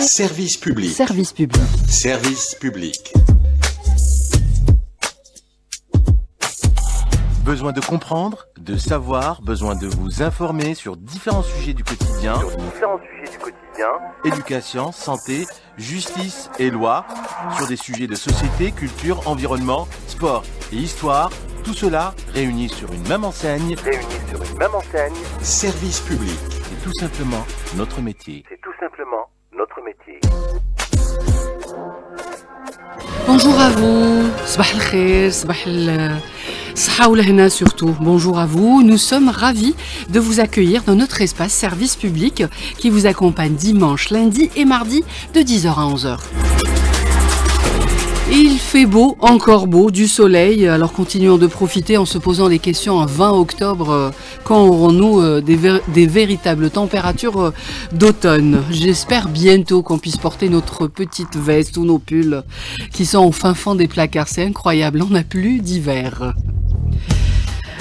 Service public. Service public. Service public. Besoin de comprendre, de savoir, besoin de vous informer sur différents sujets du quotidien. Éducation, santé, justice et loi, sur des sujets de société, culture, environnement, sport et histoire. Tout cela réuni sur une même enseigne. Service public. C'est tout simplement notre métier. Bonjour à vous. Sabah al-khair, sabah al-saha ou lahna surtout. Bonjour à vous. Nous sommes ravis de vous accueillir dans notre espace service public qui vous accompagne dimanche, lundi et mardi de 10h à 11h. Il fait beau, encore beau, du soleil, alors continuons de profiter en se posant les questions en 20 octobre, quand aurons-nous des véritables températures d'automne. J'espère bientôt qu'on puisse porter notre petite veste ou nos pulls qui sont au fin fond des placards, c'est incroyable, on n'a plus d'hiver.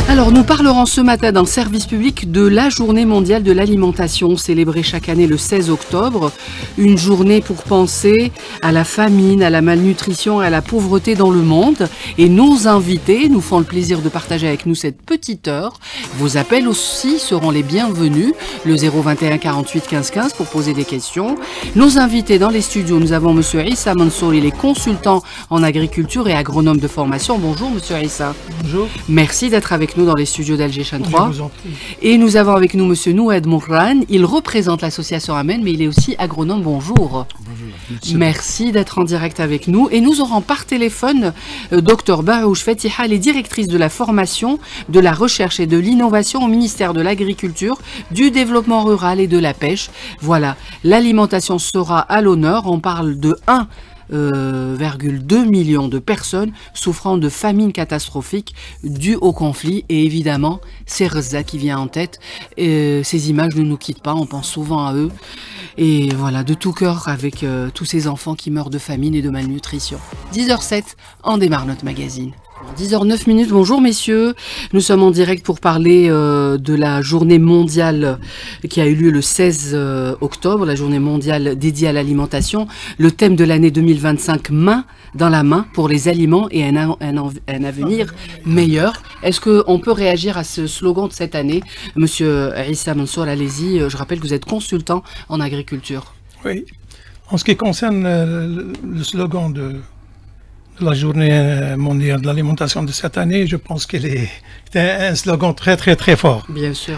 Alors nous parlerons ce matin dans le service public de la journée mondiale de l'alimentation, célébrée chaque année le 16 octobre. Une journée pour penser à la famine, à la malnutrition et à la pauvreté dans le monde. Et nos invités nous font le plaisir de partager avec nous cette petite heure. Vos appels aussi seront les bienvenus. Le 021 48 15 15 pour poser des questions. Nos invités dans les studios, nous avons Monsieur Issa Mansour, il est consultant en agriculture et agronome de formation. Bonjour Monsieur Issa. Bonjour. Merci d'être avec nous dans les studios d'Alger Chan 3. Et nous avons avec nous Monsieur Noued Mourran. Il représente l'association Amen, mais il est aussi agronome. Bonjour. Bonjour. Merci d'être en direct avec nous. Et nous aurons par téléphone Dr Baouch Fatiha, elle est directrice de la formation, de la recherche et de l'innovation au ministère de l'Agriculture, du Développement rural et de la pêche. Voilà, l'alimentation sera à l'honneur. On parle de 1,2 million de personnes souffrant de famine catastrophique due au conflit, et évidemment c'est Reza qui vient en tête. Ces images ne nous quittent pas, on pense souvent à eux, et voilà, de tout cœur avec tous ces enfants qui meurent de famine et de malnutrition. 10h07, on démarre notre magazine. 10h09, bonjour messieurs, nous sommes en direct pour parler de la journée mondiale qui a eu lieu le 16 octobre, la journée mondiale dédiée à l'alimentation. Le thème de l'année 2025, main dans la main pour les aliments et un avenir meilleur. Est-ce qu'on peut réagir à ce slogan de cette année? Monsieur Issa Mansour, allez-y, je rappelle que vous êtes consultant en agriculture. Oui, en ce qui concerne le slogan de la journée mondiale de l'alimentation de cette année, je pense qu'il est un slogan très très très fort. Bien sûr.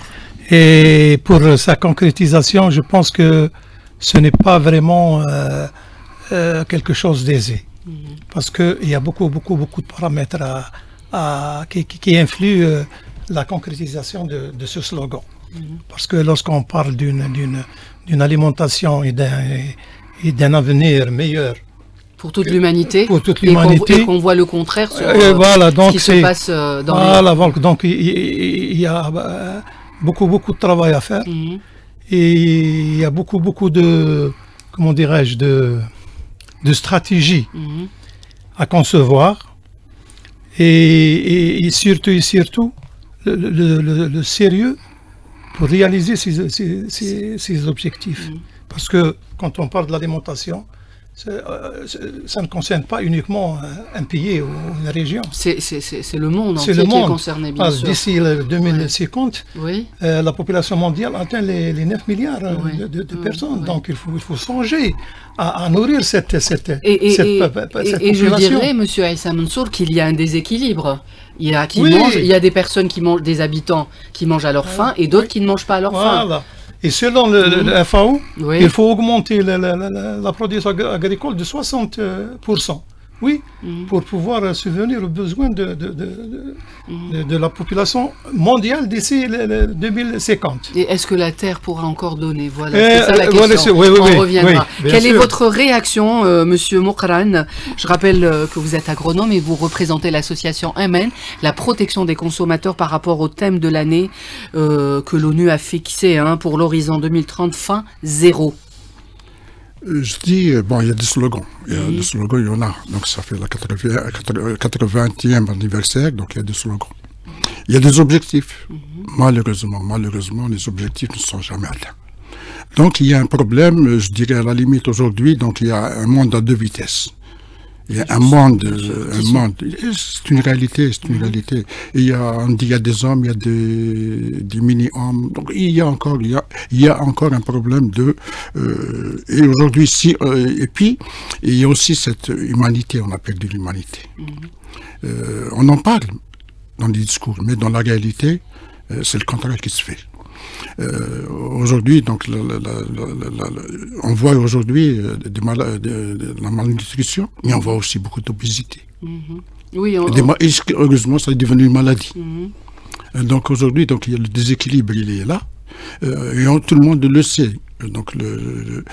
Et pour sa concrétisation, je pense que ce n'est pas vraiment quelque chose d'aisé. Parce qu'il y a beaucoup de paramètres qui influent la concrétisation de ce slogan. Parce que lorsqu'on parle d'une alimentation et d'un avenir meilleur, pour toute l'humanité, et qu'on voit le contraire sur voilà, donc ce qui se passe dans voilà, donc il y a beaucoup de travail à faire, et il y a beaucoup de, comment dirais-je, de stratégies à concevoir, et surtout le sérieux pour réaliser ces objectifs. Parce que quand on parle de l'alimentation, ça ne concerne pas uniquement un pays ou une région. C'est le monde entier qui est concerné, bien sûr. D'ici 2050, oui. La population mondiale atteint les 9 milliards de personnes. Donc il faut songer à nourrir cette population. Et je dirais, Monsieur Issa Mansour, qu'il y a un déséquilibre. Il y a des personnes qui mangent, des habitants qui mangent à leur faim, et d'autres qui ne mangent pas à leur faim. Et selon le FAO, il faut augmenter la production agricole de 60%. Oui, pour pouvoir subvenir aux besoins de la population mondiale d'ici 2050. Et est-ce que la Terre pourra encore donner? Voilà, c'est ça la question. On reviendra. Quelle est votre réaction, Monsieur Moukran? Je rappelle que vous êtes agronome et vous représentez l'association Amen, la protection des consommateurs par rapport au thème de l'année que l'ONU a fixé pour l'horizon 2030, fin zéro. Je dis, bon, il y a des slogans. Il y a des slogans, il y en a. Donc, ça fait la 80e anniversaire, donc il y a des slogans. Il y a des objectifs. Malheureusement, les objectifs ne sont jamais atteints. Donc, il y a un problème, je dirais à la limite aujourd'hui, donc il y a un monde à deux vitesses. Il y a un monde, c'est une réalité, c'est une réalité. Et on dit il y a des hommes, il y a des mini-hommes. Donc il y a encore un problème et aujourd'hui, et puis, il y a aussi cette humanité, on a perdu l'humanité. On en parle dans les discours, mais dans la réalité, c'est le contraire qui se fait. Aujourd'hui, donc, on voit aujourd'hui de la malnutrition, mais on voit aussi beaucoup d'obésité. Oui, heureusement, ça est devenu une maladie. Donc aujourd'hui, donc, il y a le déséquilibre, il est là, et tout le monde le sait. Donc les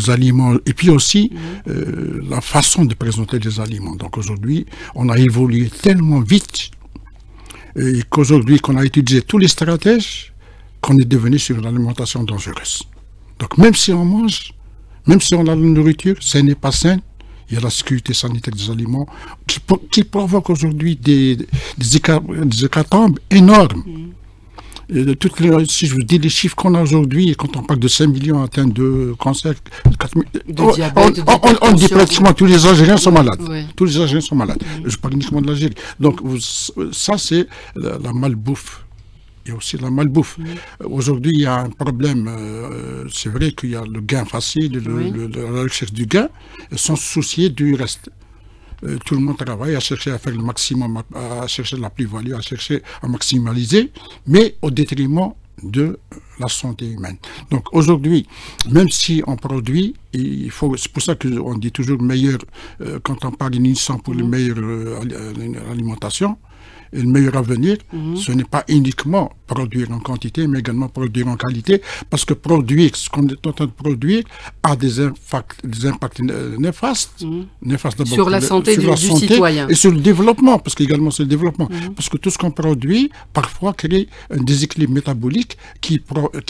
aliments, et puis aussi la façon de présenter les aliments. Donc aujourd'hui, on a évolué tellement vite, et qu'aujourd'hui, qu'on a utilisé tous les stratèges, qu'on est devenu sur une alimentation dangereuse. Donc même si on mange, même si on a la nourriture, ce n'est pas sain. Il y a la sécurité sanitaire des aliments qui provoque aujourd'hui des hécatombes énormes. Si je vous dis les chiffres qu'on a aujourd'hui, quand on parle de 5 millions atteints de cancer, de diabète, on dit pratiquement tous les Algériens sont malades. Oui. Tous les Algériens sont malades. Je parle uniquement de l'Algérie. Donc ça, c'est la malbouffe. Il y a aussi la malbouffe. Aujourd'hui, il y a un problème. C'est vrai qu'il y a le gain facile, la recherche du gain, sans se soucier du reste. Tout le monde travaille à chercher à faire le maximum, à chercher la plus-value, à chercher à maximaliser, mais au détriment de la santé humaine. Donc aujourd'hui, même si on produit, c'est pour ça qu'on dit toujours meilleur, quand on parle innocent pour une meilleure alimentation, et le meilleur avenir, ce n'est pas uniquement produire en quantité, mais également produire en qualité, parce que produire, ce qu'on est en train de produire, a des impacts néfastes d'abord sur la santé du citoyen. Et sur le développement, parce qu'également c'est le développement. Parce que tout ce qu'on produit, parfois, crée un déséquilibre métabolique qui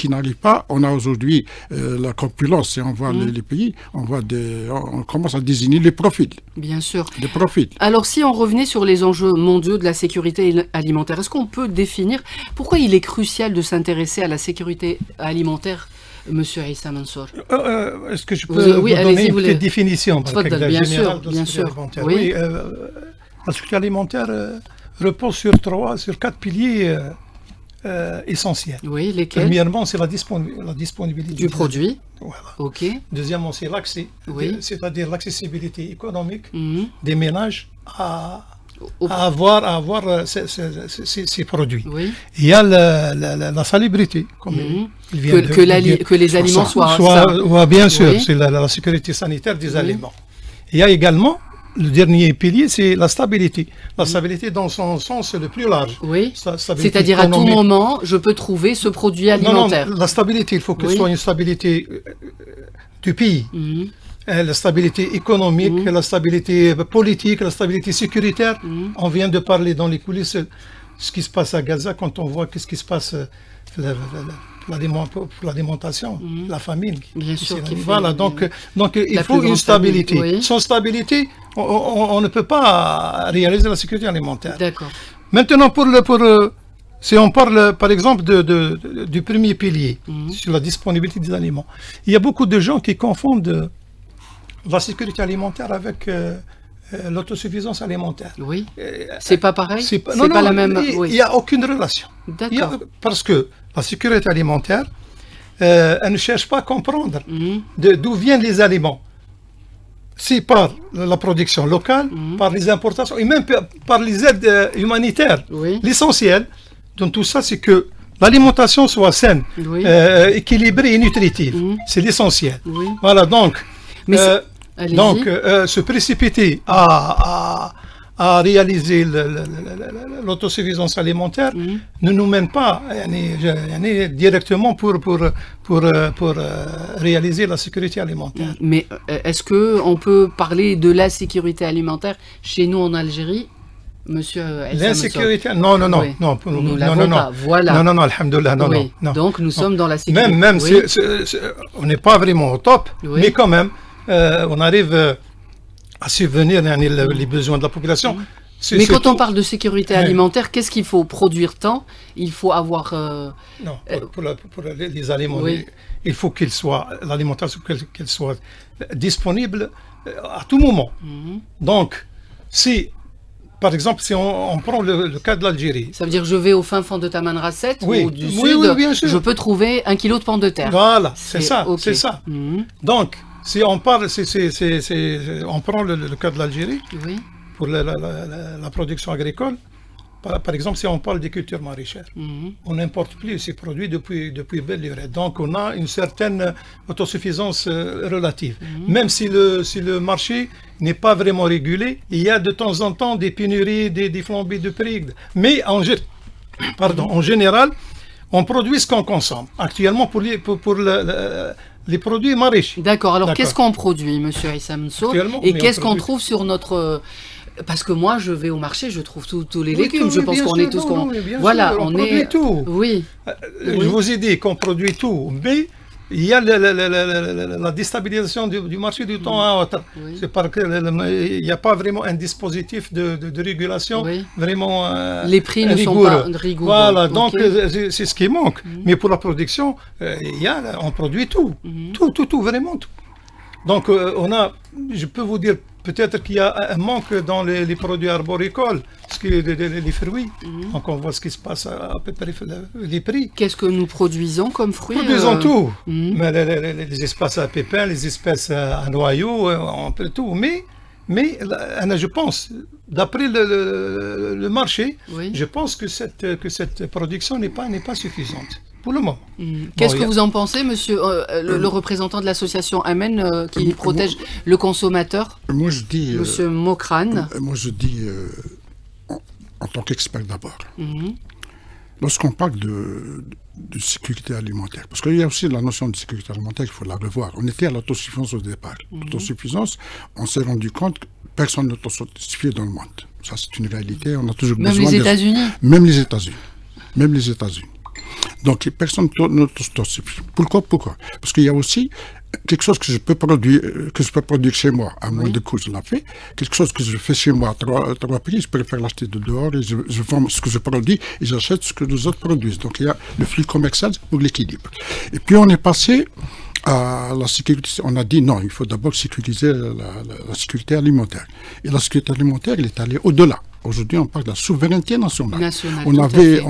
n'arrive pas. On a aujourd'hui la corpulence, et on voit les pays, on commence à désigner les profils. Bien sûr. Les profils. Alors, si on revenait sur les enjeux mondiaux de la sécurité alimentaire, est-ce qu'on peut définir pourquoi il est crucial de s'intéresser à la sécurité alimentaire, Monsieur Issa Mansour? Est-ce que je peux vous donner une petite définition bien sûr. Oui, la sécurité alimentaire repose sur 4 piliers essentiels. Oui, lesquels? Premièrement, c'est la disponibilité du produit. Voilà. Ok. Deuxièmement, c'est l'accès, c'est-à-dire l'accessibilité économique des ménages à avoir ces produits. Oui. Il y a la salubrité, comme que les aliments soient bien sûr, c'est la sécurité sanitaire des aliments. Il y a également le dernier pilier, c'est la stabilité. La stabilité dans son sens le plus large. Oui. C'est-à-dire à tout moment, je peux trouver ce produit alimentaire. Non, la stabilité, il faut que ce soit une stabilité du pays. La stabilité économique, la stabilité politique, la stabilité sécuritaire. On vient de parler dans les coulisses ce qui se passe à Gaza, quand on voit ce qui se passe pour l'alimentation, la famine. Bien sûr. Voilà, donc il faut une stabilité. Oui. Sans stabilité, on ne peut pas réaliser la sécurité alimentaire. D'accord. Maintenant, si on parle par exemple du premier pilier, sur la disponibilité des aliments, il y a beaucoup de gens qui confondent la sécurité alimentaire avec l'autosuffisance alimentaire. Oui. C'est pas pareil. C'est pas la même. Il n'y a aucune relation. D'accord. Parce que la sécurité alimentaire, elle ne cherche pas à comprendre d'où viennent les aliments. C'est par la production locale, par les importations et même par les aides humanitaires. Oui. L'essentiel dans tout ça, c'est que l'alimentation soit saine, équilibrée et nutritive. C'est l'essentiel. Oui. Voilà, donc. Donc, se précipiter à réaliser l'autosuffisance alimentaire ne nous mène pas directement pour réaliser la sécurité alimentaire. Mais est-ce qu'on peut parler de la sécurité alimentaire chez nous en Algérie monsieur L'insécurité, non, non, non, oui. non, Nous non, l'avons non, non, pas, voilà. non, non, non, alhamdoulilah, non, Oui. non, non. Donc nous sommes dans la Même, sécurité. même, Oui. on n'est pas vraiment au top, Oui. mais quand même, on arrive à subvenir les besoins de la population. Mais quand on tout. parle de sécurité Ouais. alimentaire, qu'est-ce qu'il faut produire tant? Il faut avoir... Non, pour les aliments, Oui. il faut l'alimentation qu'elle soit disponible à tout moment. Donc, si, par exemple, si on prend le cas de l'Algérie, Ça veut dire que je vais au fin fond de Tamanrasset Oui. ou du Oui, sud, oui, bien sûr. je peux trouver 1 kilo de pommes de terre. voilà, c'est ça, ok. c'est ça. Mhm. Donc, si on parle, on prend le cas de l'Algérie, Oui. pour la production agricole, par exemple, si on parle des cultures maraîchères, Mhm. on n'importe plus ces produits depuis belle lurette. Donc, on a une certaine autosuffisance relative. Même si le marché n'est pas vraiment régulé, il y a de temps en temps des pénuries, des flambées de prix. Mais en général, on produit ce qu'on consomme. Actuellement, pour les produits maraîchers. D'accord, alors D'accord. qu'est-ce qu'on produit, monsieur Issa Mansour? Actuellement, Et mais on qu'est-ce qu'on produit- trouve sur notre... Parce que moi, je vais au marché, je trouve tous les Oui, légumes. tout, Je oui, pense bien qu'on sûr, est tous... non, non, mais bien Voilà, sûr, on on produit est... tout. Oui. Je vous ai dit qu'on produit tout, mais il y a la déstabilisation du marché du temps à autre. Oui. C'est parce qu'il n'y a pas vraiment un dispositif de régulation Oui. vraiment Les prix ne sont pas rigoureux. Voilà, Ok. donc c'est ce qui manque. Mais pour la production, on produit tout. Tout, vraiment tout. Donc je peux vous dire peut-être qu'il y a un manque dans les produits arboricoles, ce qui est les fruits. Donc on voit ce qui se passe à peu près les prix. Qu'est-ce que nous produisons comme fruits? Produisons tout. Mhm. Mais les espèces à pépins, les espèces à noyaux, on peut tout. Mais je pense, d'après le marché, Oui. je pense que cette production n'est pas suffisante pour le moment. Qu'est-ce Bon, que vous en pensez, monsieur le représentant de l'association Amen qui protège le consommateur, Moi, je dis, monsieur Mokran? En tant qu'expert d'abord, Mhm. lorsqu'on parle de sécurité alimentaire, parce qu'il y a aussi la notion de sécurité alimentaire, il faut la revoir. On était à l'autosuffisance au départ. L'autosuffisance, on s'est rendu compte que personne n'est autosuffisant dans le monde. Ça, c'est une réalité. On a toujours Même besoin les États-Unis? Même les États-Unis. Même les États-Unis. Donc, personne n'est autosuffisant. Pourquoi? Parce qu'il y a aussi quelque chose que je peux produire chez moi à moins de coûts, je l'ai fait. Quelque chose que je fais chez moi à trois prix, je préfère l'acheter de dehors et je vends ce que je produis et j'achète ce que les autres produisent. Donc il y a le flux commercial pour l'équilibre. Et puis on est passé à la sécurité. On a dit non, il faut d'abord sécuriser la sécurité alimentaire. Et la sécurité alimentaire, elle est allée au-delà. Aujourd'hui, on parle de la souveraineté nationale. On avait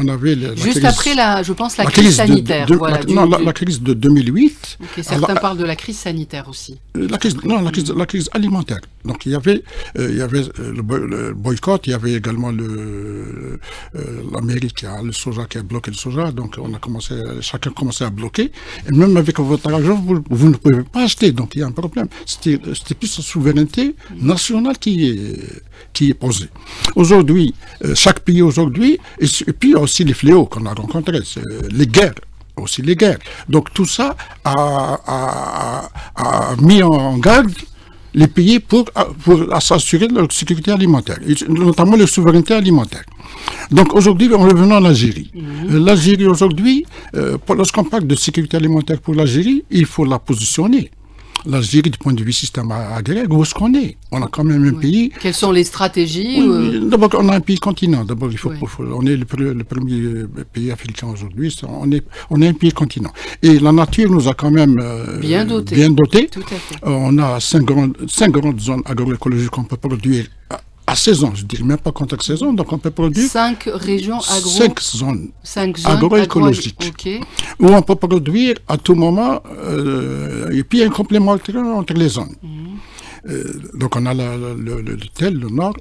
juste après je pense, la crise sanitaire. La crise de 2008. Okay, certains parlent de la crise sanitaire aussi. La crise alimentaire. Donc il y avait le boycott, il y avait également l'Amérique qui a le soja, qui a bloqué le soja. Donc chacun commençait à bloquer. Et même avec votre argent, vous ne pouvez pas acheter. Donc il y a un problème. C'était plus la souveraineté nationale qui est posée. Aujourd'hui, chaque pays aujourd'hui, et puis aussi les fléaux qu'on a rencontrés, les guerres. Donc tout ça a mis en garde les pays pour s'assurer leur sécurité alimentaire, et notamment leur souveraineté alimentaire. Donc aujourd'hui, en revenant à l'Algérie. L'Algérie aujourd'hui, lorsqu'on parle de sécurité alimentaire pour l'Algérie, il faut la positionner. L'Algérie, du point de vue système agraire, où est-ce qu'on est? On a quand même un pays... Quelles sont les stratégies? D'abord, on a un pays continent. D'abord, on est le premier pays africain aujourd'hui. On est un pays continent. Et la nature nous a quand même bien doté. Tout à fait. On a cinq grandes zones agroécologiques qu'on peut produire à saison. Je ne dirais même pas contre saison. Donc, on peut produire 5 régions cinq zones agroécologiques. Okay. Où on peut produire à tout moment, et puis un complément entre les zones. Donc on a le nord,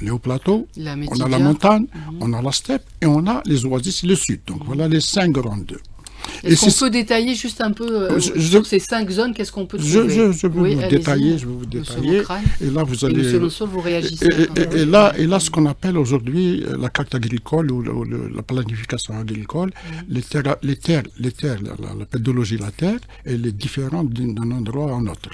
les hauts plateaux, on a la montagne, on a la steppe et on a les oasis le sud. Donc voilà les 5 grandes. Est-ce qu'on peut détailler juste un peu sur ces 5 zones? Qu'est-ce qu'on peut trouver? Je vais vous détailler. Et là, vous allez... Monsieur Mansour, vous réagissez. Et là, ce qu'on appelle aujourd'hui la carte agricole ou la planification agricole, les terres, la pédologie de la terre, elle est différente d'un endroit à un autre.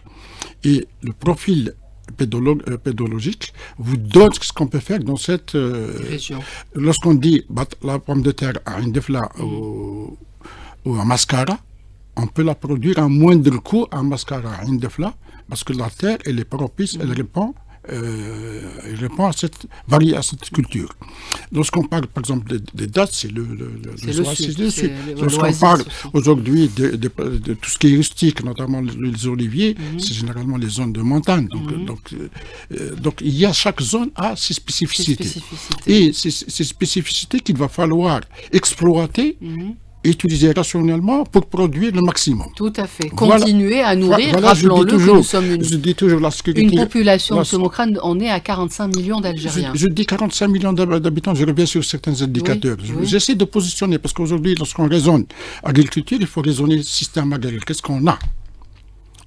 Et le profil pédologique vous donne ce qu'on peut faire dans cette région. Lorsqu'on dit la pomme de terre à une defla ou à mascara, on peut la produire à moindre coût à mascara, à une defla, parce que la terre, elle est propice, elle répond à cette culture. Lorsqu'on parle par exemple des dattes, c'est le sud. Lorsqu'on parle aujourd'hui de tout ce qui est rustique, notamment les oliviers, c'est généralement les zones de montagne. Donc il y a chaque zone a ses spécificités. Et ces spécificités qu'il va falloir exploiter, utiliser rationnellement pour produire le maximum. Tout à fait. Continuer à nourrir, rappelons-le que nous sommes une population musulmane, on est à 45 millions d'Algériens. Je dis 45 millions d'habitants, je reviens sur certains indicateurs. J'essaie de positionner, parce qu'aujourd'hui, lorsqu'on raisonne agriculture, il faut raisonner système agricole. Qu'est-ce qu'on a?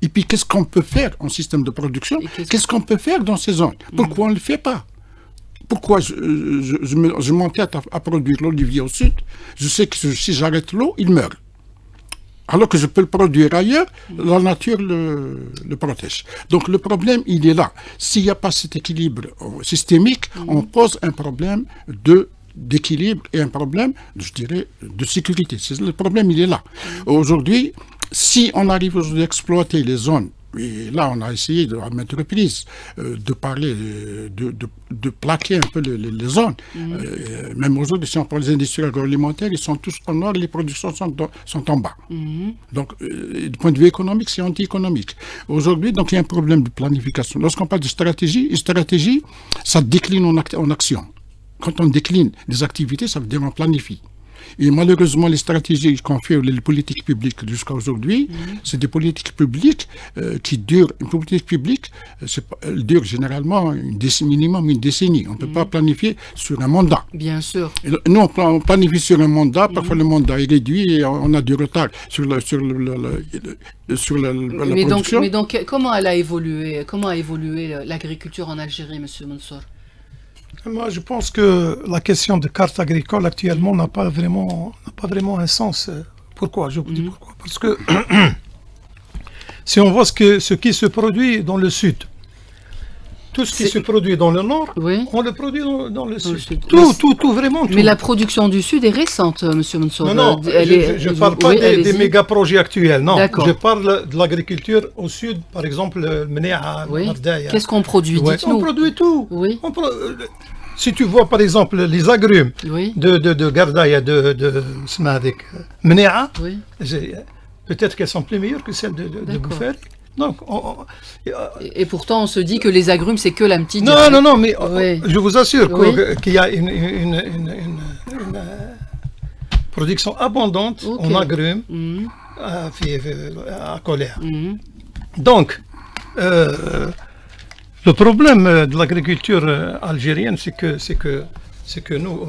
Et puis, qu'est-ce qu'on peut faire en système de production? Qu'est-ce qu'on peut faire dans ces zones? Pourquoi on ne le fait pas? Pourquoi je m'entête à produire l'olivier au sud? Je sais que si j'arrête l'eau, il meurt. Alors que je peux le produire ailleurs, la nature le protège. Donc le problème, il est là. S'il n'y a pas cet équilibre systémique, on pose un problème d'équilibre et un problème, je dirais, de sécurité. Le problème, il est là. Aujourd'hui, si on arrive à exploiter les zones, et là, on a essayé à maintes reprises de parler, de plaquer un peu les zones. Même aujourd'hui, si on parle des industries agroalimentaires, ils sont tous en nord, les productions sont en bas. Donc, du point de vue économique, c'est anti-économique. Aujourd'hui, donc, il y a un problème de planification. Lorsqu'on parle de stratégie, une stratégie, ça décline en action. Quand on décline des activités, ça veut dire on planifie. Et malheureusement, les stratégies qu'on fait, les politiques publiques jusqu'à aujourd'hui, c'est des politiques publiques qui durent. Une politique publique, elle dure généralement minimum une décennie. On ne peut pas planifier sur un mandat. Bien sûr. Et nous, on planifie sur un mandat. Parfois, le mandat est réduit et on a du retard sur la production. Mais donc, comment a évolué l'agriculture en Algérie, M. Mansour? Moi, je pense que la question de carte agricole actuellement n'a pas vraiment un sens. Pourquoi? Je vous dis pourquoi. Parce que si on voit ce qui se produit dans le sud, tout ce qui se produit dans le nord, on le produit dans le sud. Tout, vraiment tout. Mais la production du sud est récente, M. Mansour. Non, je ne parle pas des méga-projets actuels, non. Je parle de l'agriculture au sud, par exemple, Mnéa, Mardaya. Qu'est-ce qu'on produit? Dites-nous. On produit tout. Si tu vois, par exemple, les agrumes de Gardaya, de Mnéa, peut-être qu'elles sont plus meilleures que celles de Bouffel. Donc, et pourtant, on se dit que les agrumes, c'est que la petite. Non, mais je vous assure qu'il y a une production abondante en agrumes à Colère. Donc, le problème de l'agriculture algérienne, c'est que nous,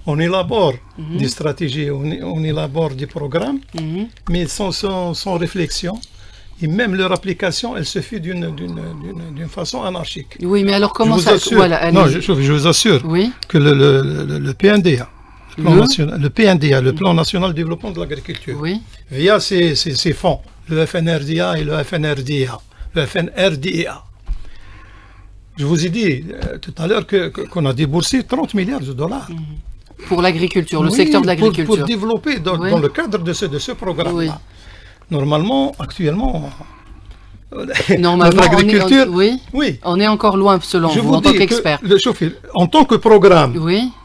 on élabore des stratégies, on élabore des programmes, mais sans réflexion. Et même leur application, elle se fait d'une façon anarchique. Oui, mais alors comment ça... je vous assure que le PNDA, le Plan National de Développement de l'Agriculture, via ses fonds, le FNRDA et le FNRDA, je vous ai dit tout à l'heure qu'on a déboursé 30 milliards de dollars. Pour l'agriculture, le secteur de l'agriculture. Pour développer dans le cadre de ce programme-là. Normalement, actuellement, notre agriculture, on est encore loin selon vous, en tant qu'expert. En tant que programme,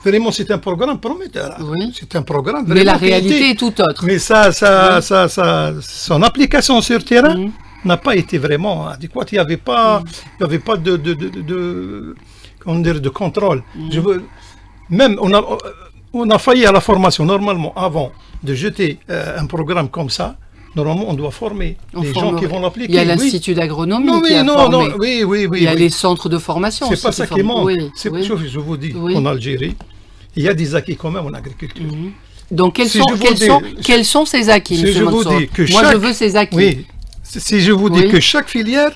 vraiment c'est un programme prometteur. C'est un programme mais la réalité est tout autre. Mais son application sur terrain n'a pas été vraiment adéquate. Il n'y avait pas de contrôle. Même on a failli à la formation. Normalement, avant de jeter un programme comme ça, normalement, on doit former les gens qui vont l'appliquer. Il y a l'Institut d'agronomie qui a formé. Il y a les centres de formation. C'est pas ça qui manque. Je vous dis, en Algérie, il y a des acquis quand même en agriculture. Donc, quels sont ces acquis, M. Mansour? Moi, je veux ces acquis. Si je vous dis que chaque filière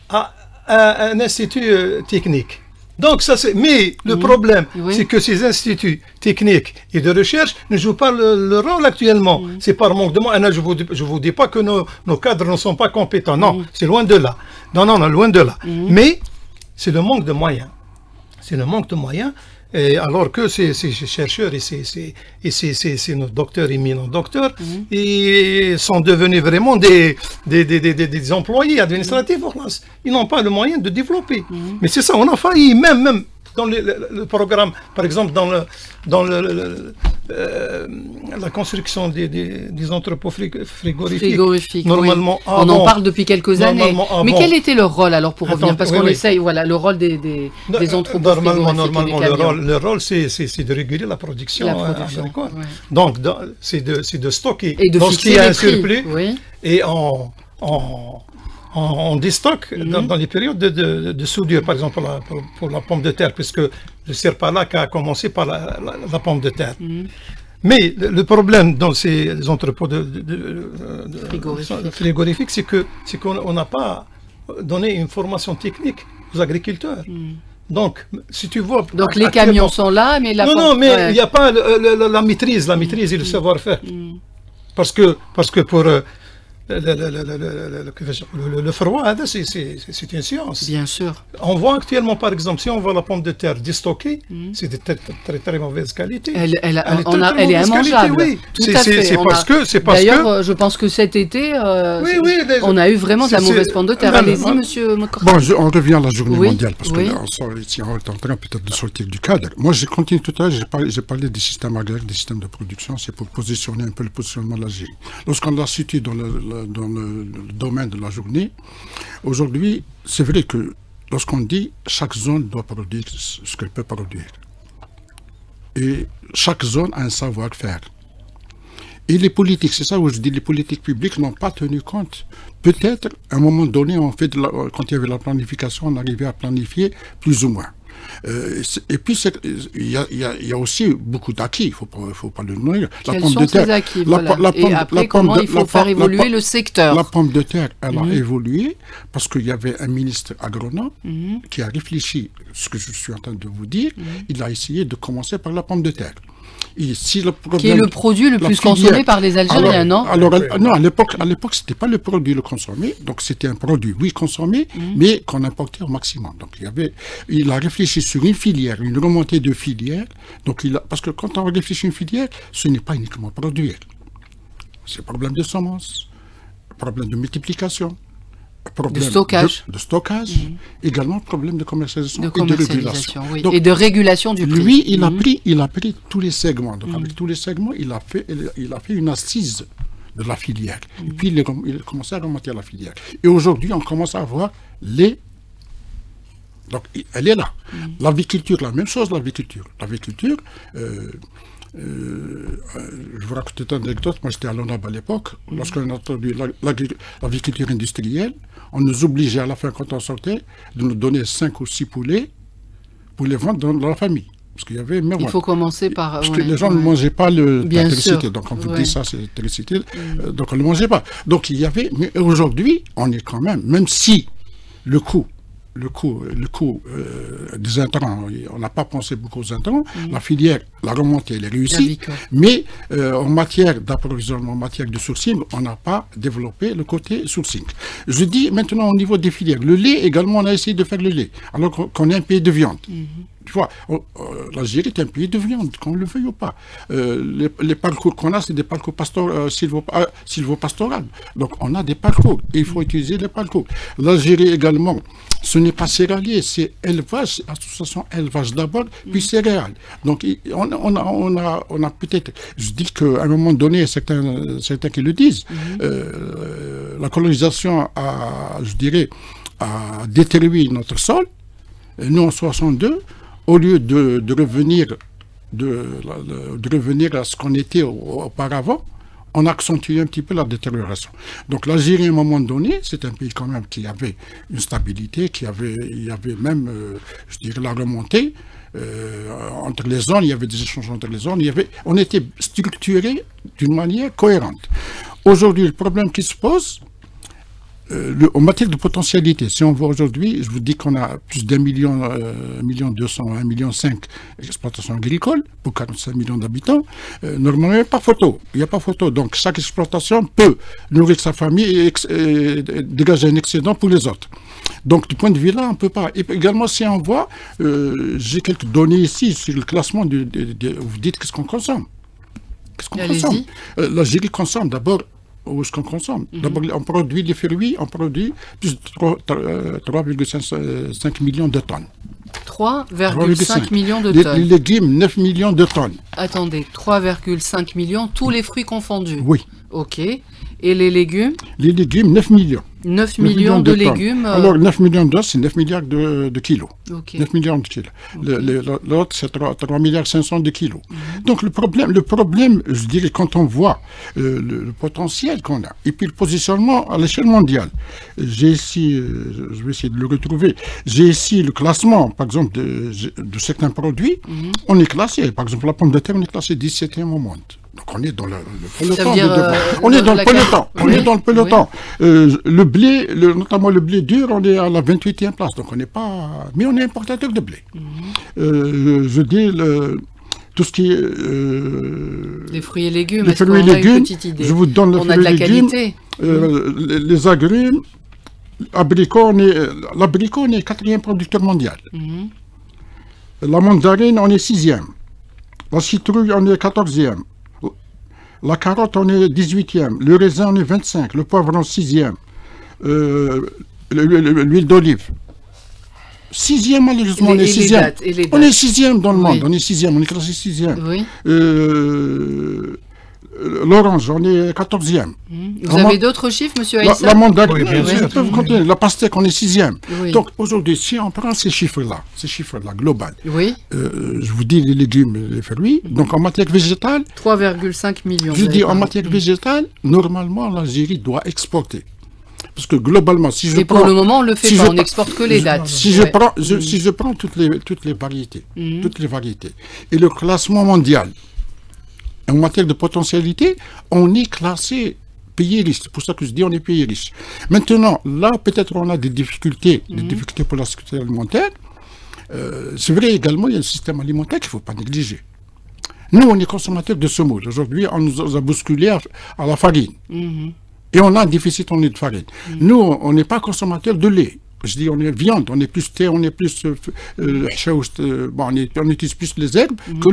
a un institut technique, Donc ça c'est. Mais le problème, Oui. c'est que ces instituts techniques et de recherche ne jouent pas le rôle actuellement. C'est par manque de moyens. Je vous dis pas que nos cadres ne sont pas compétents. Non, c'est loin de là. Non, loin de là. Mais c'est le manque de moyens. C'est le manque de moyens. Et alors que ces chercheurs et nos docteurs éminents docteurs, ils sont devenus vraiment des employés administratifs. Ils n'ont pas le moyen de développer. Mais c'est ça, on a failli, même dans le programme, par exemple dans la construction des entrepôts frigorifiques. Normalement, oui. On en parle depuis quelques années. Mais quel était leur rôle alors pour revenir? Parce qu'on essaye, voilà, le rôle des entrepôts frigorifiques. Normalement, le rôle, c'est de réguler la production. Agricole. Donc, c'est de stocker. Et de fixer les un surplus. Oui. Et on déstocke dans les périodes de soudure, par exemple pour la pomme de terre, puisque je sais par là qu'a commencé par la pomme de terre. Mais le problème dans ces entrepôts frigorifiques, c'est qu'on n'a pas donné une formation technique aux agriculteurs. Donc, si tu vois... Donc les camions sont là, mais la... Non, mais il n'y a pas la maîtrise et le savoir-faire. Parce que pour... Le froid, c'est une science. Bien sûr. On voit actuellement, par exemple, si on voit la pomme de terre déstockée, c'est de très mauvaise qualité. Elle est immangeable. Oui. Tout à fait. D'ailleurs, je pense que cet été, on a eu vraiment de la mauvaise pomme de terre. Allez-y, monsieur Mokorfa. Bon, on revient à la journée mondiale, parce que là, on est en train peut-être de sortir du cadre. Moi, j'ai continué tout à l'heure, j'ai parlé des systèmes agraires, des systèmes de production, c'est pour positionner un peu le positionnement de l'Algérie. Lorsqu'on l'a situé dans le domaine de la journée, aujourd'hui, c'est vrai que lorsqu'on dit chaque zone doit produire ce qu'elle peut produire, et chaque zone a un savoir-faire. Et les politiques, c'est ça où je dis, les politiques publiques n'ont pas tenu compte. Peut-être, à un moment donné, quand il y avait la planification, on arrivait à planifier plus ou moins. Et puis, il y a aussi beaucoup d'acquis, il ne faut pas le nommer. Quels sont ces acquis, et après, comment il faut faire évoluer le secteur? La pomme de terre, elle a évolué parce qu'il y avait un ministre agronome qui a réfléchi, ce que je suis en train de vous dire, il a essayé de commencer par la pomme de terre. Et si le problème, qui est le produit le plus consommé par les Algériens, non? Non, à l'époque, ce n'était pas le produit le consommé, donc c'était un produit, oui, consommé, mais qu'on importait au maximum. Donc il a réfléchi sur une filière, une remontée de filière. Donc parce que quand on réfléchit une filière, ce n'est pas uniquement produire. C'est problème de semences, problème de multiplication, problème de stockage, également problème de commercialisation, et de régulation. Oui. Donc, et de régulation du prix. Lui, il a pris tous les segments. Donc avec tous les segments, il a fait une assise de la filière. Et puis il a commencé à remonter à la filière. Et aujourd'hui, on commence à voir donc elle est là. L'aviculture, la même chose, l'aviculture. Je vous raconte une anecdote. Moi, j'étais à l'ONAB à l'époque. Lorsqu'on a entendu l'aviculture industrielle, on nous obligeait à la fin, quand on sortait, de nous donner 5 ou 6 poulets pour les vendre dans la famille. Parce qu'il y avait... Il faut commencer par... Parce que les gens ne mangeaient pas l'électricité. Donc, on vous dit ça, c'est l'électricité. Donc, on ne le mangeait pas. Donc, il y avait... Mais aujourd'hui, on est quand même si le coût des intrants, on n'a pas pensé beaucoup aux intrants, la filière, la remontée, elle est réussie, mais en matière d'approvisionnement, en matière de sourcing, on n'a pas développé le côté sourcing. Je dis maintenant au niveau des filières, le lait également, on a essayé de faire le lait, alors qu'on est un pays de viande. Tu vois, l'Algérie est un pays de viande, qu'on le veuille ou pas. Les parcours qu'on a, c'est des parcours sylvo-pastoraux. Donc, on a des parcours, et il faut utiliser les parcours. L'Algérie également, ce n'est pas céréalier, c'est élevage, association élevage d'abord, puis céréales. Donc, on a peut-être, je dis qu'à un moment donné, certains qui le disent, la colonisation a détruit notre sol. Nous, en 62, au lieu de revenir à ce qu'on était auparavant, on accentue un petit peu la détérioration. Donc l'Algérie, à un moment donné, c'est un pays quand même qui avait une stabilité, il y avait même, la remontée. Entre les zones, il y avait des échanges entre les zones, on était structuré d'une manière cohérente. Aujourd'hui, le problème qui se pose, En matière de potentialité, si on voit aujourd'hui, je vous dis qu'on a plus d'1 million, 1,2 million, 1,5 million d'exploitations agricoles pour 45 millions d'habitants. Normalement, il n'y a pas photo. Il n'y a pas photo. Donc, chaque exploitation peut nourrir sa famille et dégager un excédent pour les autres. Donc, du point de vue là, on ne peut pas. Et également, si on voit, j'ai quelques données ici sur le classement. Vous dites qu'est-ce qu'on consomme. Qu'est-ce qu'on consomme? L'Algérie consomme d'abord. Où est-ce qu'on consomme? D'abord, on produit les fruits, on produit plus de 3,5 millions de tonnes. 3,5 millions de tonnes. Les légumes, 9 millions de tonnes. Attendez, 3,5 millions, tous les fruits confondus? Oui. Ok. Et les légumes? Les légumes, 9 millions. 9 millions de légumes. Alors, 9 millions d'os, c'est 9 milliards de kilos. Okay. 9 millions de kilos. Okay. L'autre, c'est 3 milliards 500 de kilos. Donc, le problème, je dirais, quand on voit le potentiel qu'on a, et puis le positionnement à l'échelle mondiale, j'ai ici, je vais essayer de le retrouver, j'ai ici le classement, par exemple, de certains produits. On est classé, par exemple, la pomme de terre, on est classé 17e au monde. Donc on est dans le peloton. On est dans le peloton. On est dans le peloton. Le blé, notamment le blé dur, on est à la 28e place. Donc on n'est pas... Mais on est importateur de blé. Je dis tout ce qui est... les fruits et légumes, les fruits et légumes, je vous donne on a de la qualité. Les agrumes, l'abricot, on est 4e producteur mondial. La mandarine, on est 6e. La citrouille, on est 14e. La carotte, on est 18e. Le raisin, on est 25. Le poivron, 6e. L'huile d'olive. 6e, malheureusement, on est 6e. On est 6e dans le monde. On est 6e. On est classé 6e. Oui. L'orange, on est 14e. Vous avez d'autres chiffres, monsieur Aïssa? La mandarine, je peux vous continuer. La pastèque, on est 6e. Donc aujourd'hui, si on prend ces chiffres-là global, je vous dis les légumes et les fruits, donc en matière végétale, 3,5 millions. Je dis en matière végétale, normalement, l'Algérie doit exporter. Parce que globalement, si je prends... pour le moment, on ne le fait pas, on n'exporte que les dattes. Si je prends toutes les variétés, et le classement mondial, en matière de potentialité, on est classé pays riche. C'est pour ça que je dis on est pays riche. Maintenant, là, peut-être on a des difficultés pour la sécurité alimentaire. C'est vrai également, il y a un système alimentaire qu'il ne faut pas négliger. Nous, on est consommateurs de semoule. Aujourd'hui, on nous a bousculé à la farine. Et on a un déficit en lait de farine. Nous, on n'est pas consommateurs de lait. Je dis, on est viande, on est plus thé, on est plus on utilise plus les herbes que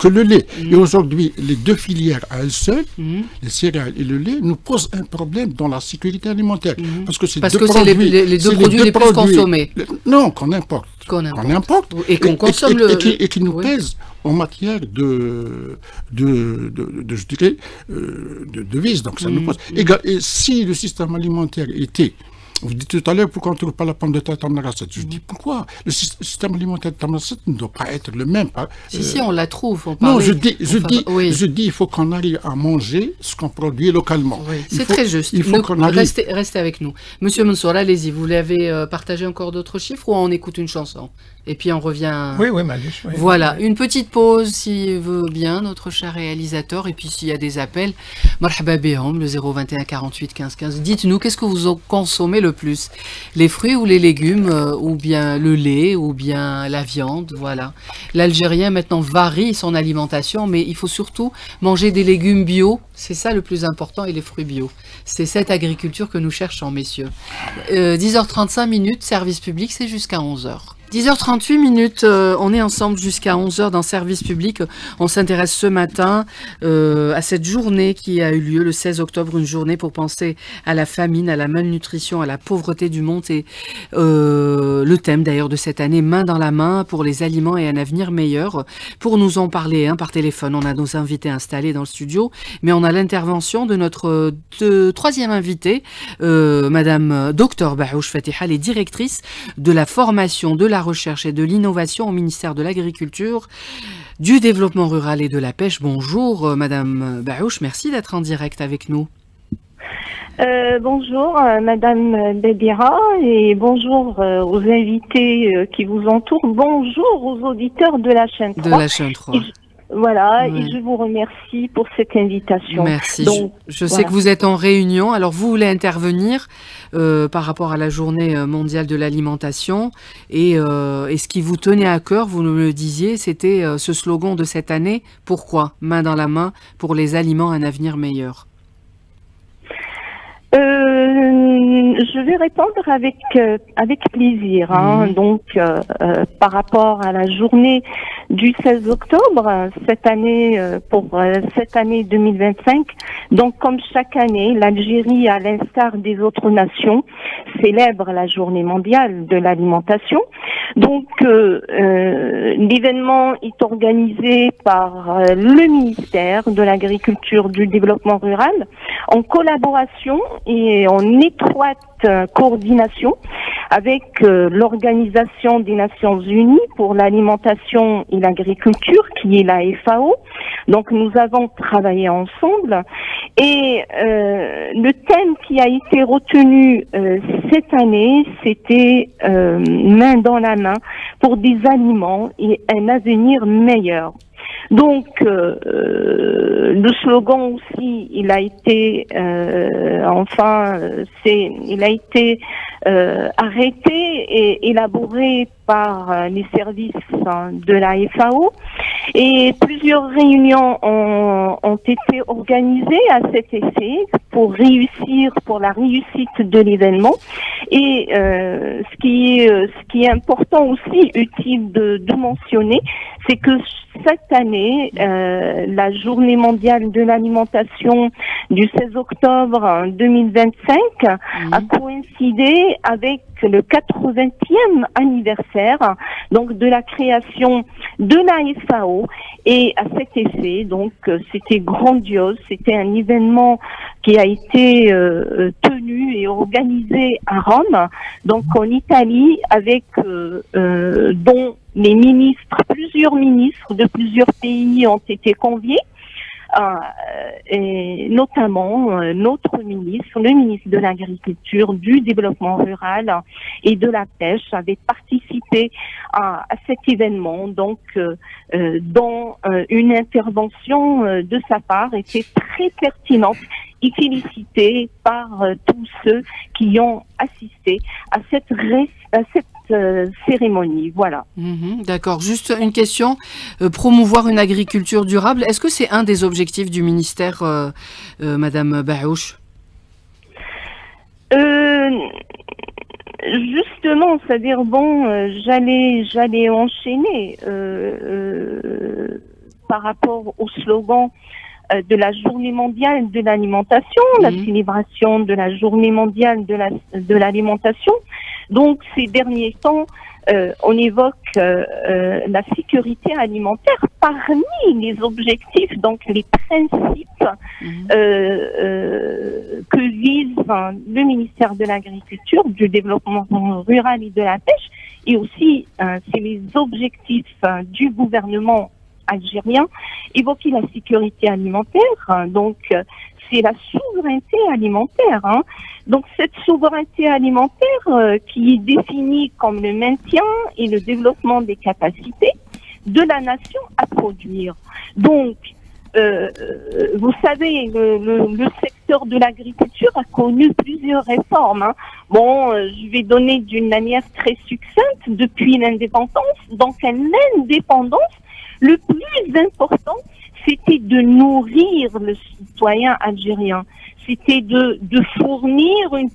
le lait. Et aujourd'hui, les deux filières à elles seules, les céréales et le lait, nous posent un problème dans la sécurité alimentaire. Parce que c'est les deux produits les plus consommés. Non, qu'on importe. Qu'on importe. Et qu'on consomme et qui nous pèsent en matière de devises. Donc ça nous pose. Et si le système alimentaire était... Vous dites tout à l'heure pourquoi on ne trouve pas la pomme de terre Tamaracet. Je dis pourquoi le système alimentaire Tamaracet ne doit pas être le même. Si, on la trouve. Non, je dis, il faut qu'on arrive à manger ce qu'on produit localement. Oui, c'est très juste. Restez avec nous. Monsieur Mansour, allez-y, vous l'avez partagé encore d'autres chiffres ou on écoute une chanson? Et puis on revient... Oui, Malish. Oui, voilà, une petite pause, s'il veut bien, notre cher réalisateur. Et puis s'il y a des appels, marhaba bihom, le 021 48 15 15. Dites-nous, qu'est-ce que vous consommez le plus? Les fruits ou les légumes, ou bien le lait, ou bien la viande, voilà. L'Algérien maintenant varie son alimentation, mais il faut surtout manger des légumes bio. C'est ça le plus important, et les fruits bio. C'est cette agriculture que nous cherchons, messieurs. 10h35 minutes, service public, c'est jusqu'à 11h. 10h38 minutes, on est ensemble jusqu'à 11h dans Service Public. On s'intéresse ce matin à cette journée qui a eu lieu le 16 octobre, une journée pour penser à la famine, à la malnutrition, à la pauvreté du monde. Et le thème d'ailleurs de cette année, main dans la main pour les aliments et un avenir meilleur. Pour nous en parler par téléphone, on a nos invités installés dans le studio, mais on a l'intervention de notre troisième invitée, Madame Dr Baouche Fatiha, elle est directrice de la formation, de la recherche et de l'innovation au ministère de l'Agriculture, du Développement rural et de la Pêche. Bonjour Madame Baouche, merci d'être en direct avec nous. Bonjour Madame Bedira et bonjour aux invités qui vous entourent. Bonjour aux auditeurs de la chaîne 3. De la chaîne 3. voilà, Ouais. et je vous remercie pour cette invitation. Merci. Donc, Je sais voilà. que vous êtes en réunion. Alors, vous voulez intervenir par rapport à la journée mondiale de l'alimentation. Et ce qui vous tenait à cœur, vous nous le disiez, c'était ce slogan de cette année. Pourquoi? Main dans la main pour les aliments, un avenir meilleur. Je vais répondre avec plaisir. Hein. Donc, par rapport à la journée du 16 octobre, cette année, pour cette année 2025, donc comme chaque année, l'Algérie, à l'instar des autres nations, célèbre la journée mondiale de l'alimentation. Donc, l'événement est organisé par le ministère de l'Agriculture, du Développement rural, en collaboration et en étroite coordination avec l'Organisation des Nations Unies pour l'alimentation et l'agriculture, qui est la FAO. Donc nous avons travaillé ensemble et le thème qui a été retenu cette année, c'était main dans la main pour des aliments et un avenir meilleur. Donc, le slogan aussi, il a été, il a été arrêté et élaboré par les services de la FAO. Et plusieurs réunions ont été organisées à cet effet pour la réussite de l'événement. Et ce qui est important aussi, utile de mentionner, c'est que cette année, la journée mondiale de l'alimentation du 16 octobre 2025 a coïncidé avec le 80e anniversaire donc de la création de la FAO. Et à cet effet, donc c'était grandiose, c'était un événement qui a été tenu et organisé à Rome, donc en Italie, avec dont les ministres, plusieurs ministres de plusieurs pays ont été conviés. Et notamment notre ministre, le ministre de l'Agriculture, du Développement rural et de la Pêche avait participé à cet événement, donc dont une intervention de sa part était très pertinente et félicitée par tous ceux qui ont assisté à cette cérémonie. Voilà. D'accord. Juste une question. Promouvoir une agriculture durable, est-ce que c'est un des objectifs du ministère, Madame Baouche? Justement, c'est-à-dire, bon, j'allais enchaîner par rapport au slogan de la journée mondiale de l'alimentation, la célébration de la journée mondiale de l'alimentation. Donc, ces derniers temps, on évoque la sécurité alimentaire parmi les objectifs, donc les principes que vise le ministère de l'Agriculture, du Développement rural et de la Pêche, et aussi c'est les objectifs du gouvernement algérien. Évoquer la sécurité alimentaire, donc c'est la souveraineté alimentaire. Hein. Donc cette souveraineté alimentaire qui est définie comme le maintien et le développement des capacités de la nation à produire. Donc, vous savez, le secteur de l'agriculture a connu plusieurs réformes. Hein. Bon, je vais donner d'une manière très succincte depuis l'indépendance. Donc, à l'indépendance, le plus important, c'était de nourrir le citoyen algérien. C'était de fournir une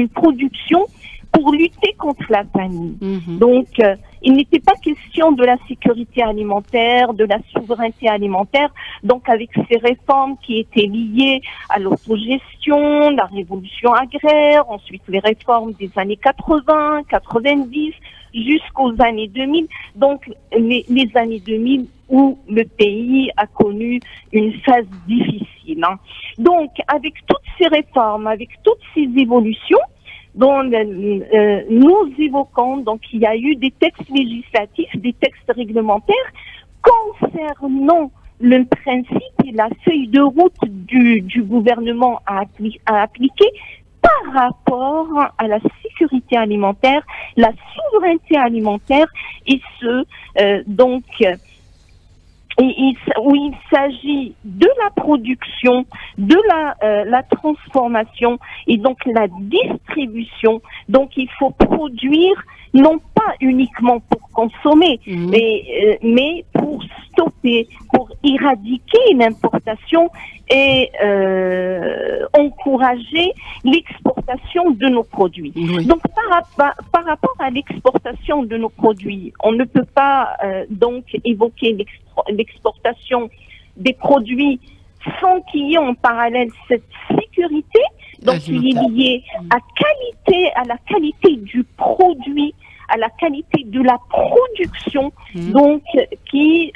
production pour lutter contre la famine. Donc, il n'était pas question de la sécurité alimentaire, de la souveraineté alimentaire. Donc, avec ces réformes qui étaient liées à l'autogestion, la révolution agraire, ensuite les réformes des années 80, 90, jusqu'aux années 2000. Donc, les années 2000 où le pays a connu une phase difficile. Hein. Donc, avec toutes ces réformes, avec toutes ces évolutions, dont nous évoquons, donc il y a eu des textes législatifs, des textes réglementaires concernant le principe et la feuille de route du gouvernement à appliquer par rapport à la sécurité alimentaire, la souveraineté alimentaire, et ce, donc où il s'agit de la production, de la transformation et donc la distribution. Donc il faut produire non pas uniquement pour consommer, mais pour stopper, pour éradiquer l'importation et encourager l'exportation de nos produits. Oui. Donc par rapport à l'exportation de nos produits, on ne peut pas donc évoquer l'exportation des produits sans qu'il y ait en parallèle cette sécurité. Donc il est lié à la qualité du produit, à la qualité de la production, donc qui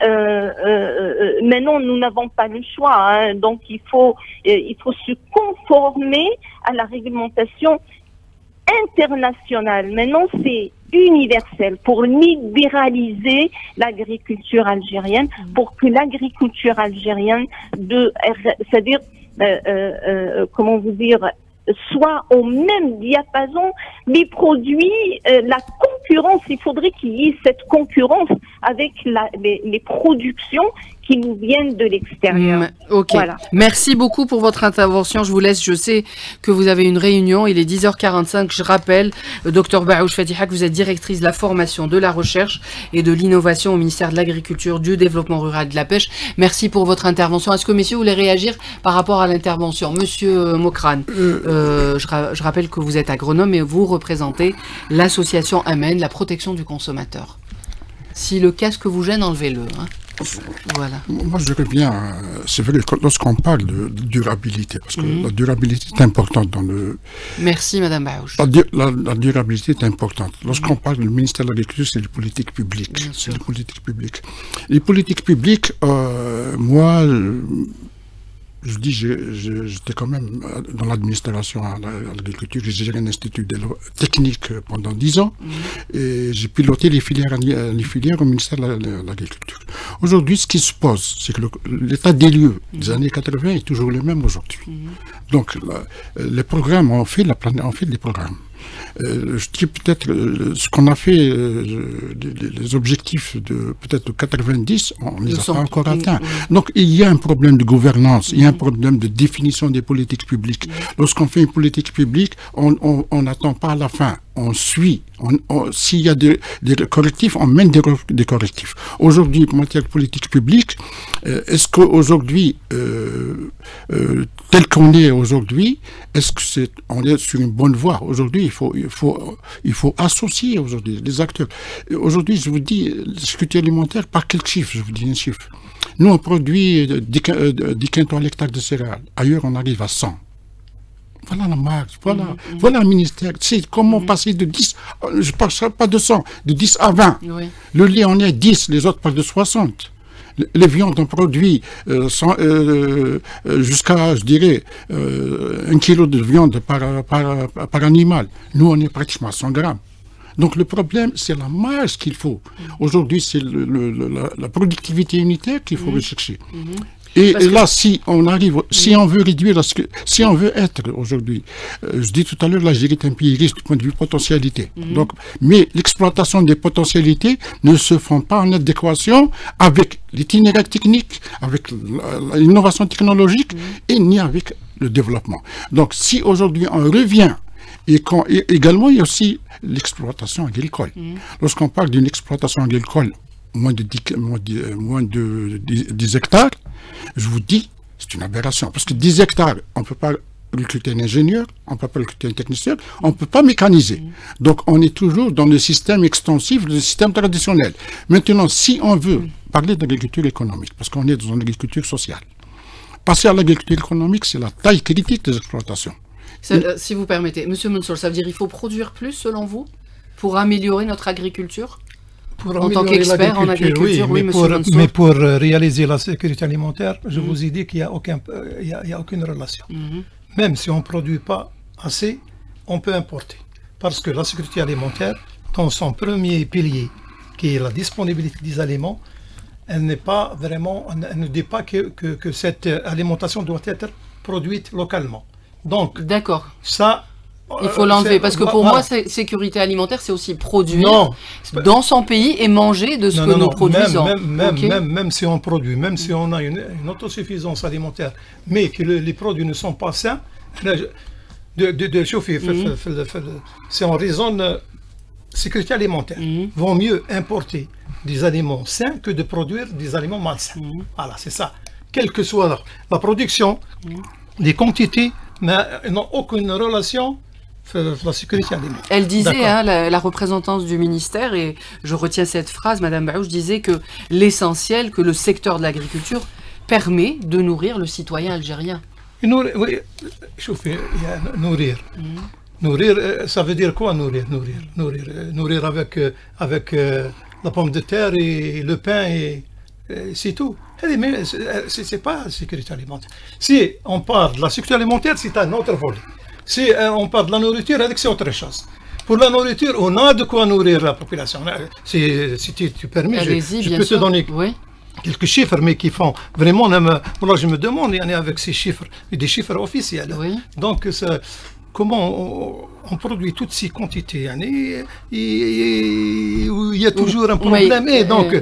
maintenant nous n'avons pas le choix, hein, donc il faut se conformer à la réglementation internationale. Maintenant c'est universel pour libéraliser l'agriculture algérienne, pour que l'agriculture algérienne c'est-à-dire comment vous dire, soit au même diapason des produits, la concurrence, il faudrait qu'il y ait cette concurrence avec les productions qui nous viennent de l'extérieur. Ok, voilà. Merci beaucoup pour votre intervention, je vous laisse, je sais que vous avez une réunion, il est 10h45, je rappelle, Dr Baouche Fatiha, que vous êtes directrice de la formation, de la recherche et de l'innovation au ministère de l'Agriculture, du Développement Rural et de la Pêche. Merci pour votre intervention. Est-ce que messieurs voulaient réagir par rapport à l'intervention? Monsieur Mokrane, je rappelle que vous êtes agronome et vous représentez l'association Amen, la protection du consommateur. Si le casque vous gêne, enlevez-le. Hein. Voilà. Moi, je reviens, c'est vrai, lorsqu'on parle de durabilité, parce que la durabilité est importante dans le... Merci, Madame Baouche. La durabilité est importante. Lorsqu'on parle du ministère de l'Agriculture, c'est les politiques publiques. C'est les politiques publiques. Les politiques publiques, moi... Je dis, j'étais quand même dans l'administration à l'agriculture, j'ai géré un institut technique pendant 10 ans et j'ai piloté les filières au ministère de l'Agriculture. Aujourd'hui, ce qui se pose, c'est que l'état des lieux des années 80 est toujours le même aujourd'hui. Donc, les programmes, on fait des programmes. Je dis peut-être ce qu'on a fait, les objectifs de peut-être de 90, on ne les a pas encore atteints. Donc il y a un problème de gouvernance, il y a un problème de définition des politiques publiques. Lorsqu'on fait une politique publique, on n'attend pas à la fin. On suit. S'il y a des correctifs, on mène des correctifs. Aujourd'hui, en matière de politique publique, est-ce qu'aujourd'hui, tel qu'on est aujourd'hui, est-ce que on est sur une bonne voie? Aujourd'hui, il faut associer aujourd'hui les acteurs. Aujourd'hui, je vous dis, la sécurité alimentaire, par quel chiffre? Je vous dis un chiffre. Nous, on produit 10 quintals l'hectare de céréales. Ailleurs, on arrive à 100. Voilà la marge, voilà le ministère. C'est comment passer de 10, je ne parle pas de 100, de 10 à 20. Oui. Le lait, on est à 10, les autres parlent de 60. Les viandes, on produit jusqu'à, je dirais, 1 kilo de viande par animal. Nous, on est pratiquement à 100 grammes. Donc le problème, c'est la marge qu'il faut. Aujourd'hui, c'est la productivité unitaire qu'il faut rechercher. Et là, si on arrive, si on veut réduire, si on veut être aujourd'hui, je dis tout à l'heure, l'Algérie est un pays riche du point de vue potentialité. Donc, mais l'exploitation des potentialités ne se font pas en adéquation avec l'itinéraire technique, avec l'innovation technologique et ni avec le développement. Donc, si aujourd'hui on revient et également, il y a aussi l'exploitation agricole. Lorsqu'on parle d'une exploitation agricole, moins de 10 hectares, je vous dis, c'est une aberration. Parce que 10 hectares, on ne peut pas recruter un ingénieur, on ne peut pas recruter un technicien, on ne peut pas mécaniser. Donc, on est toujours dans le système extensif, le système traditionnel. Maintenant, si on veut parler d'agriculture économique, parce qu'on est dans une agriculture sociale, passer à l'agriculture économique, c'est la taille critique des exploitations. Si vous permettez, Monsieur Mansour, ça veut dire qu'il faut produire plus, selon vous, pour améliorer notre agriculture? En tant qu'expert en agriculture, oui, monsieur Mansour. Mais pour réaliser la sécurité alimentaire, je vous ai dit qu'il n'y a aucune relation. Même si on ne produit pas assez, on peut importer. Parce que la sécurité alimentaire, dans son premier pilier, qui est la disponibilité des aliments, elle n'est pas vraiment, elle ne dit pas que cette alimentation doit être produite localement. Donc, d'accord. Ça, Il faut l'enlever parce que pour moi, sécurité alimentaire, c'est aussi produire dans son pays et manger de ce que nous produisons. Même si on produit, même si on a une autosuffisance alimentaire, mais que les produits ne sont pas sains, si on raisonne sécurité alimentaire, vaut mieux importer des aliments sains que de produire des aliments malsains. Voilà, c'est ça. Quelle que soit la production, les quantités n'ont aucune relation. La sécurité alimentaire. Elle disait, hein, la représentante du ministère, et je retiens cette phrase, Madame Baouche disait que l'essentiel, que le secteur de l'agriculture permet de nourrir le citoyen algérien. Oui, nourrir. Nourrir, ça veut dire quoi nourrir? Nourrir avec la pomme de terre et le pain et c'est tout. Mais c'est pas la sécurité alimentaire. Si on parle de la sécurité alimentaire, c'est un autre volet. Si on parle de la nourriture, c'est autre chose. Pour la nourriture, on a de quoi nourrir la population. Si tu permets, je peux te donner quelques chiffres, mais qui font vraiment... Moi, je me demande, il y en a avec ces chiffres, des chiffres officiels. Donc, comment on produit toutes ces quantités, il y a toujours un problème. Et donc,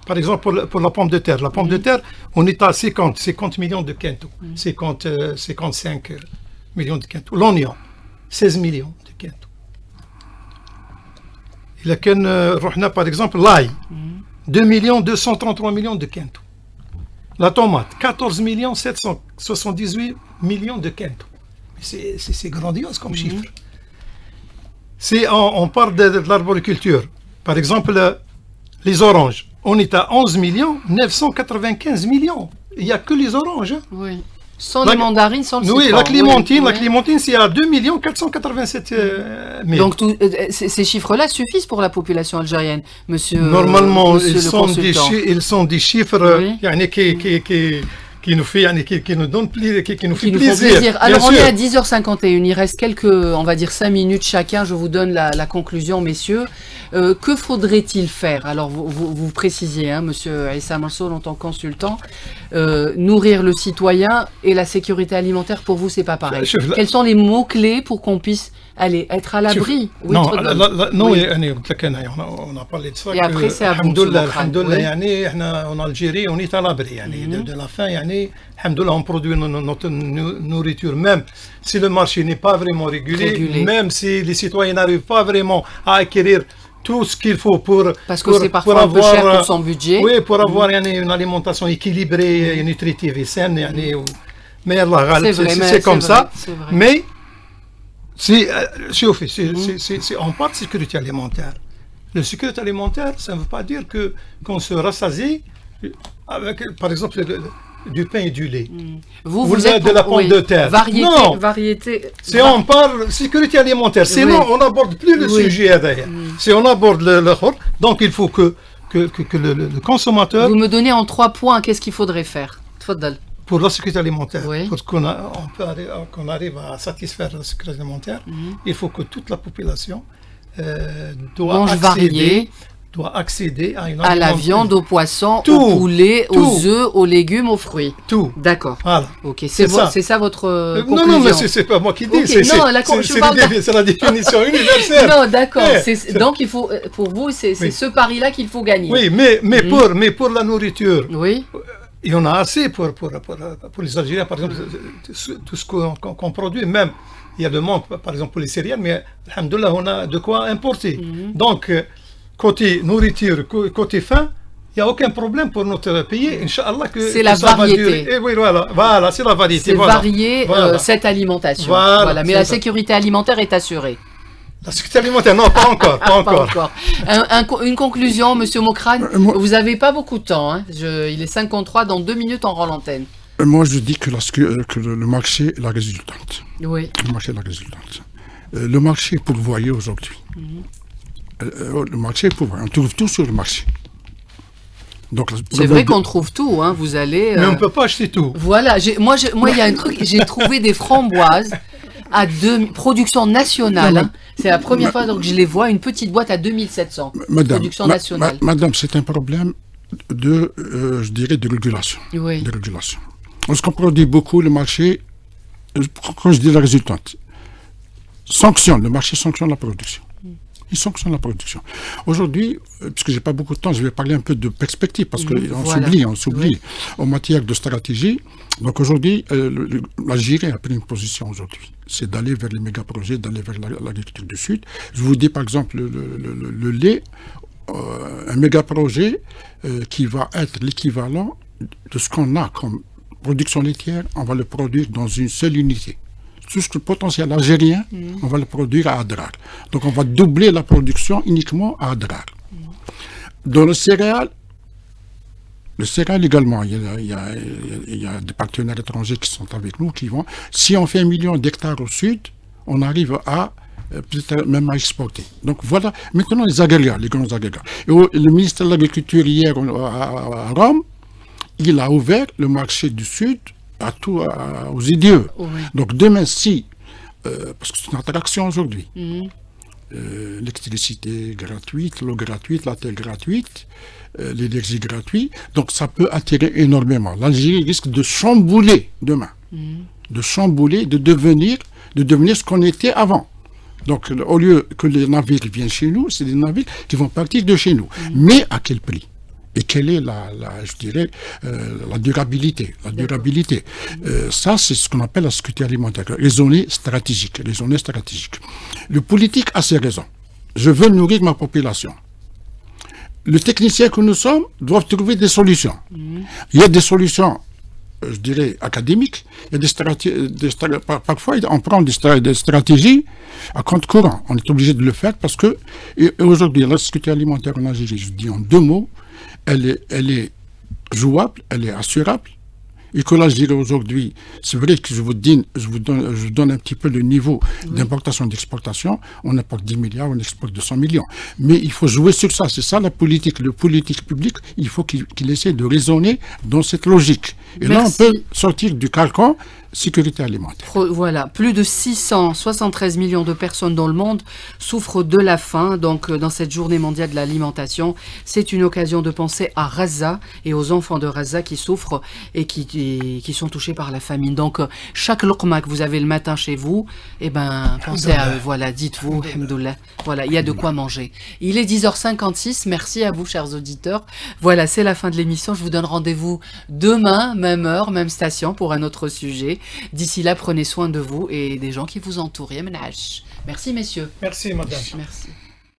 par exemple, pour la pomme de terre, de terre, on est à 50 millions de quintaux, 55 millions de quintaux. L'oignon, 16 millions de quintaux. Et par exemple, l'ail, 233 millions de quintaux. La tomate, 14 778 millions de quintaux. C'est grandiose comme chiffre. Si on parle de l'arboriculture, par exemple, les oranges, on est à 11 995 millions. Il n'y a que les oranges. Oui. Sans les mandarines, sans le citron. Oui, la clémentine, c'est à 2 487 000. Donc, ces chiffres-là suffisent pour la population algérienne, monsieur. Normalement, monsieur ils sont des chiffres qui nous donnent plaisir. Alors, on est à 10h51. Il reste quelques, on va dire 5 minutes chacun. Je vous donne la conclusion, messieurs. Que faudrait-il faire? Alors, vous précisez, hein, monsieur Issa Mansour, en tant que consultant, nourrir le citoyen et la sécurité alimentaire, pour vous, c'est pas pareil. Quels sont les mots-clés pour qu'on puisse être à l'abri? Oui, non, on a parlé de ça. Et après, c'est à vous. En Algérie, on est à l'abri de la faim. On produit notre nourriture, même si le marché n'est pas vraiment régulé, même si les citoyens n'arrivent pas vraiment à acquérir tout ce qu'il faut parce que c'est parfois un peu cher pour son budget. Oui, pour avoir une alimentation équilibrée, nutritive et saine. Mais c'est comme ça. Mais on parle de sécurité alimentaire. La sécurité alimentaire, ça ne veut pas dire qu'on se rassasie avec, par exemple, du pain et du lait. Vous êtes de la pomme de terre. Variété. Si on parle de sécurité alimentaire, sinon on n'aborde plus le sujet derrière. Si on aborde donc il faut que le consommateur... Vous me donnez en 3 points, qu'est-ce qu'il faudrait faire? Tfaddal. Pour la sécurité alimentaire, pour qu'on arrive à satisfaire la sécurité alimentaire, il faut que toute la population doit accéder à la viande, au poisson, au poulet, aux œufs, aux légumes, aux fruits. Tout. D'accord. Voilà. Ok. C'est ça votre conclusion. Non, mais c'est pas moi qui dis. C'est la définition universelle. Non, d'accord. Donc il faut, pour vous, c'est ce pari-là qu'il faut gagner. Oui, mais pour la nourriture. Oui. Il y en a assez pour les Algériens, par exemple, tout ce qu'on produit, même il y a le manque, par exemple, pour les céréales, mais alhamdoulilah, on a de quoi importer. Donc, côté nourriture, côté faim, il n'y a aucun problème pour notre pays, Inch'Allah, c'est la variété. Et oui, voilà, c'est la variété. C'est varier cette alimentation. Voilà. Mais la sécurité alimentaire est assurée. La sécurité alimentaire, non, pas encore. Pas encore. Une conclusion, monsieur Mokrane, vous n'avez pas beaucoup de temps. Hein. Il est 53, dans 2 minutes, on rend l'antenne. Moi, je dis que le marché est la résultante. Oui. Le marché est la résultante. Le marché est pourvoyé aujourd'hui. Le marché est pourvoyé. On trouve tout sur le marché. C'est vrai qu'on trouve tout. Hein. Vous allez. Mais on ne peut pas acheter tout. Voilà. Moi, il y a un truc. J'ai trouvé des framboises à production nationale. Hein. C'est la première fois que je les vois, une petite boîte à 2700. Production nationale. Madame, c'est un problème je dirais, de régulation. Oui. De régulation. Parce qu'on produit beaucoup le marché, quand je dis la résultante, sanctionne, le marché sanctionne la production. Il sanctionne la production. Aujourd'hui, puisque j'ai pas beaucoup de temps, je vais parler un peu de perspective, parce qu'on s'oublie en matière de stratégie. Donc aujourd'hui, l'Algérie a pris une position aujourd'hui. C'est d'aller vers les méga-projets, d'aller vers l'agriculture du Sud. Je vous dis par exemple le lait, un méga-projet qui va être l'équivalent de ce qu'on a comme production laitière, on va le produire dans une seule unité. Tout ce que le potentiel algérien, on va le produire à Adrar. Donc on va doubler la production uniquement à Adrar. Dans le céréal également, il y a des partenaires étrangers qui sont avec nous, qui vont... Si on fait 1 million d'hectares au sud, on arrive à peut-être même à exporter. Donc voilà, maintenant les agrégats, les grands agrégats. Et le ministère de l'Agriculture hier à Rome, il a ouvert le marché du sud aux IDE. Oui. Donc demain, si, parce que c'est une attraction aujourd'hui, l'électricité gratuite, l'eau gratuite, la terre gratuite, l'énergie gratuite, donc ça peut attirer énormément. L'Algérie risque de chambouler demain, de chambouler, de devenir ce qu'on était avant. Donc au lieu que les navires viennent chez nous, c'est des navires qui vont partir de chez nous. Mais à quel prix ? Et quelle est je dirais, la durabilité. Ça, c'est ce qu'on appelle la sécurité alimentaire. Les zones stratégiques. Le politique a ses raisons. Je veux nourrir ma population. Les techniciens que nous sommes doivent trouver des solutions. Il y a des solutions, je dirais, académiques. Il y a parfois, on prend des stratégies à compte courant. On est obligé de le faire parce que, aujourd'hui, la sécurité alimentaire en Algérie, je dis en 2 mots, elle est jouable, elle est assurable. Et que l'Algérie aujourd'hui, c'est vrai que je donne un petit peu le niveau d'importation et d'exportation. On importe 10 milliards, on exporte 200 millions. Mais il faut jouer sur ça. C'est ça la politique. Le politique public, il faut qu'il essaie de raisonner dans cette logique. Et là, on peut sortir du carcan sécurité alimentaire. Voilà, plus de 673 millions de personnes dans le monde souffrent de la faim. Donc, dans cette journée mondiale de l'alimentation, c'est une occasion de penser à Gaza et aux enfants de Gaza qui souffrent et qui sont touchés par la famine. Donc, chaque lokma que vous avez le matin chez vous, pensez à eux. Voilà, dites-vous, alhamdoulilah. Voilà, il y a de quoi manger. Il est 10h56. Merci à vous, chers auditeurs. Voilà, c'est la fin de l'émission. Je vous donne rendez-vous demain, même heure, même station, pour un autre sujet. D'ici là, prenez soin de vous et des gens qui vous entourent. Merci, messieurs. Merci, madame. Merci.